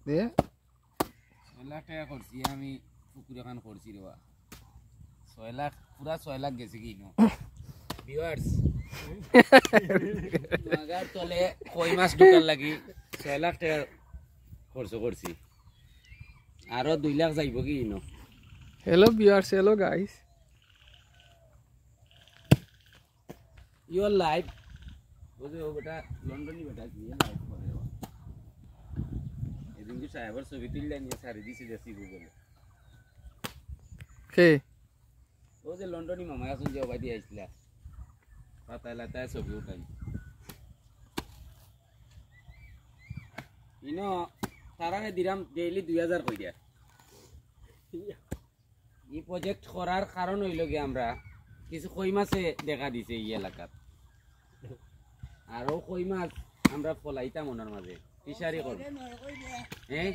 দে 6 লাখ টাকা করছি আমি পুকুর এখান করছি রে 6 লাখ পুরা 6 লাখ গেছে কি নো ভিউয়ার্স মাগার তলে কই মাছ ঢুকার লাগি 6 লাখ টাকা খরচ করছি আরো 2 লাখ যাইব কি নো hello viewers hello guys your life ওদের ও বেটা লন্ডনই বেটা কি লাইফ করে এদিন কি সাহেবের ছবি তুললে নিয়ে সারি দিছিল গুগলে কে ও যে লন্ডনই মামা আসুন যে ওবাই দিয়ে আইছিল পাতায় লাতায় ছবি উঠাই ইনো তারারে দিরাম ডেইলি 2000 কই দিয়া এই প্রজেক্ট করার কারণ হইল কি আমরা কিছু কই মাছে দেখা দিছে এই এলাকাত আর ও কই মাছ আমরা ফলাইতাম ওনার মাঝে ফিশারি করব হ্যাঁ